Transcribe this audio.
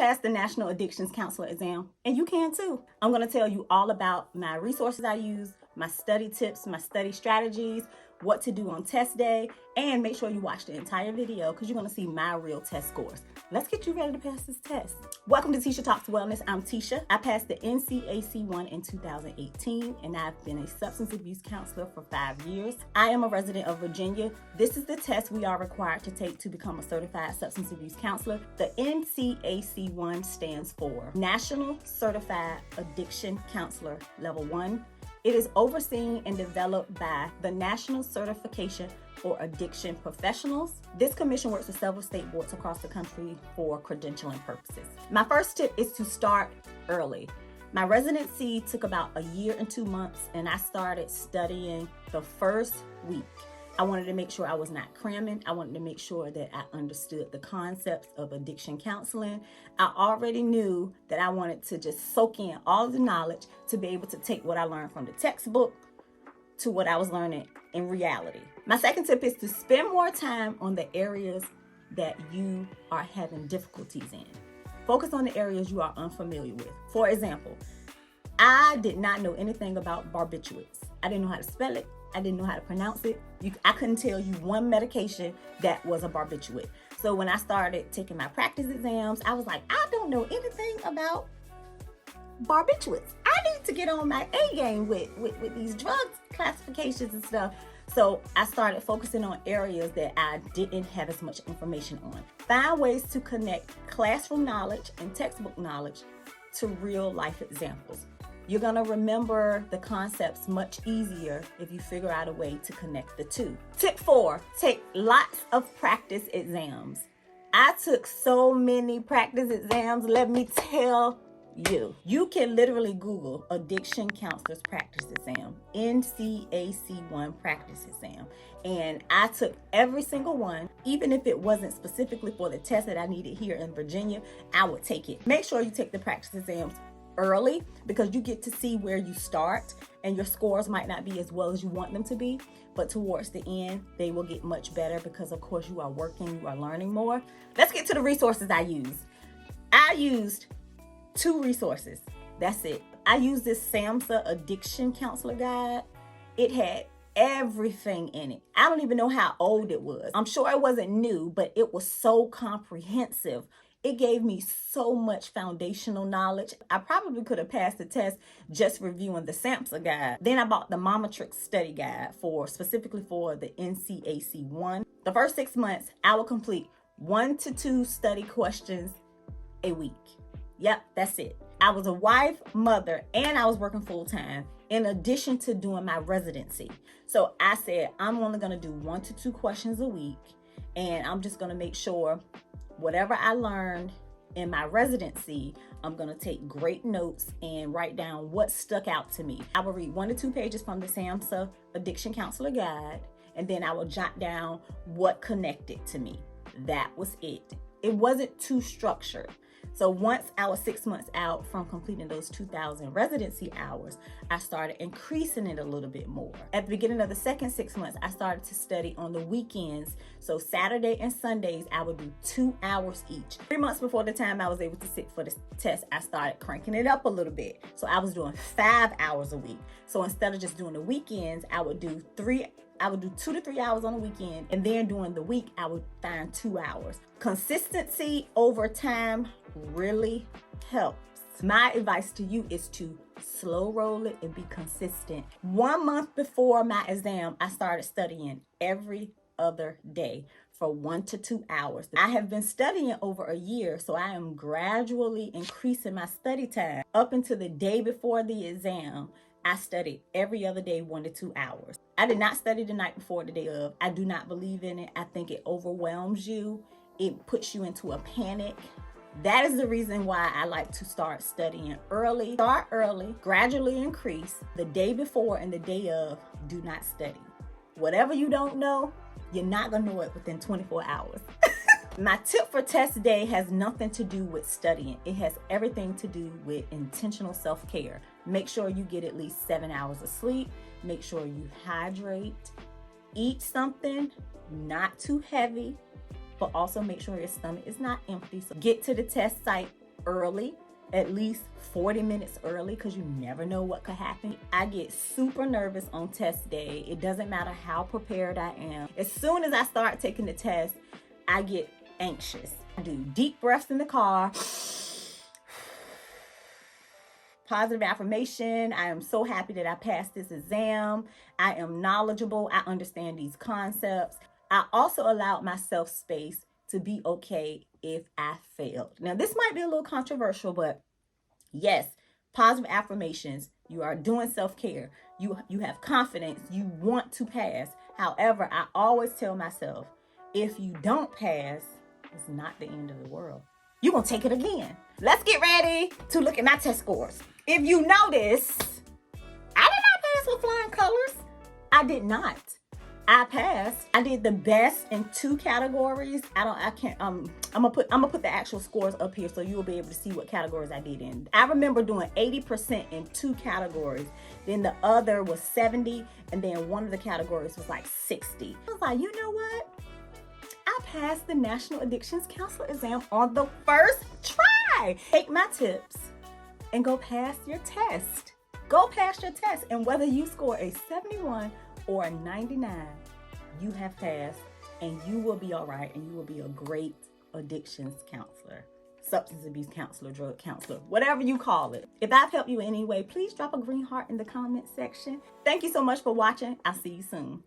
pass the National Addictions Counselor exam, and you can too. I'm going to tell you all about my resources I use, my study tips, my study strategies, what to do on test day, and make sure you watch the entire video because you're going to see my real test scores. Let's get you ready to pass this test. Welcome to Tisha Talks Wellness. I'm Tisha. I passed the NCAC1 in 2018, and I've been a substance abuse counselor for 5 years. I am a resident of Virginia. This is the test we are required to take to become a certified substance abuse counselor. The NCAC1 stands for National Certified Addiction Counselor Level 1. It is overseen and developed by the National Certification for Addiction Professionals. This commission works with several state boards across the country for credentialing purposes. My first tip is to start early. My residency took about a year and 2 months, and I started studying the first week. I wanted to make sure I was not cramming. I wanted to make sure that I understood the concepts of addiction counseling. I already knew that I wanted to just soak in all of the knowledge to be able to take what I learned from the textbook to what I was learning in reality. My second tip is to spend more time on the areas that you are having difficulties in. Focus on the areas you are unfamiliar with. For example, I did not know anything about barbiturates. I didn't know how to spell it. I didn't know how to pronounce it. I couldn't tell you one medication that was a barbiturate. So when I started taking my practice exams, I was like, I don't know anything about barbiturates. I need to get on my A game with these drug classifications and stuff. So I started focusing on areas that I didn't have as much information on. Find ways to connect classroom knowledge and textbook knowledge to real life examples. You're gonna remember the concepts much easier if you figure out a way to connect the two. Tip 4, take lots of practice exams. I took so many practice exams, let me tell you. You can literally Google Addiction Counselor's Practice Exam, NCAC1 Practice Exam. And I took every single one, even if it wasn't specifically for the test that I needed here in Virginia, I would take it. Make sure you take the practice exams early because you get to see where you start, and your scores might not be as well as you want them to be, but towards the end they will get much better because of course you are working, you are learning more. Let's get to the resources I used. I used 2 resources. That's it. I used this SAMHSA Addiction Counselor Guide. It had everything in it. I don't even know how old it was. I'm sure it wasn't new, but it was so comprehensive. It gave me so much foundational knowledge. I probably could have passed the test just reviewing the SAMHSA guide. Then I bought the Mamatrix study guide specifically for the NCAC1. The first 6 months, I will complete 1 to 2 study questions a week. Yep, that's it. I was a wife, mother, and I was working full time in addition to doing my residency. So I said, I'm only gonna do 1 to 2 questions a week, and I'm just gonna make sure whatever I learned in my residency, I'm gonna take great notes and write down what stuck out to me. I will read 1 to 2 pages from the SAMHSA Addiction Counselor Guide, and then I will jot down what connected to me. That was it. It wasn't too structured. So once I was 6 months out from completing those 2,000 residency hours, I started increasing it a little bit more. At the beginning of the second 6 months, I started to study on the weekends. So Saturday and Sundays, I would do 2 hours each. 3 months before the time I was able to sit for the test, I started cranking it up a little bit. So I was doing 5 hours a week. So instead of just doing the weekends, I would do 2 to 3 hours on the weekend, and then during the week, I would find 2 hours. Consistency over time really helps. My advice to you is to slow roll it and be consistent. 1 month before my exam, I started studying every other day for 1 to 2 hours. I have been studying over a year, so I am gradually increasing my study time. Up until the day before the exam, I studied every other day 1 to 2 hours. I did not study the night before the day of. I do not believe in it. I think it overwhelms you. It puts you into a panic. That is the reason why I like to start studying early. Start early, gradually increase. The day before and the day of, do not study. Whatever you don't know, you're not gonna know it within 24 hours. My tip for test day has nothing to do with studying. It has everything to do with intentional self-care. Make sure you get at least 7 hours of sleep. Make sure you hydrate. Eat something not too heavy, but also make sure your stomach is not empty. So get to the test site early, at least 40 minutes early, because you never know what could happen. I get super nervous on test day. It doesn't matter how prepared I am. As soon as I start taking the test, I get anxious. I do deep breaths in the car. Positive affirmation. I am so happy that I passed this exam. I am knowledgeable. I understand these concepts. I also allowed myself space to be okay if I failed. Now, this might be a little controversial, but yes, positive affirmations. You are doing self-care. You have confidence. You want to pass. However, I always tell myself, if you don't pass, it's not the end of the world. You're going to take it again. Let's get ready to look at my test scores. If you notice, I did not pass with flying colors. I did not. I passed. I did the best in 2 categories. I'm gonna put the actual scores up here so you'll be able to see what categories I did in. I remember doing 80% in 2 categories. Then the other was 70, and then one of the categories was like 60. I was like, you know what? I passed the National Addictions Counselor exam on the first try. Take my tips and go pass your test. Go pass your test, and whether you score a 71 or a 99, you have passed, and you will be all right, and you will be a great addictions counselor, substance abuse counselor, drug counselor, whatever you call it. If I've helped you in any way, please drop a green heart in the comment section. Thank you so much for watching. I'll see you soon.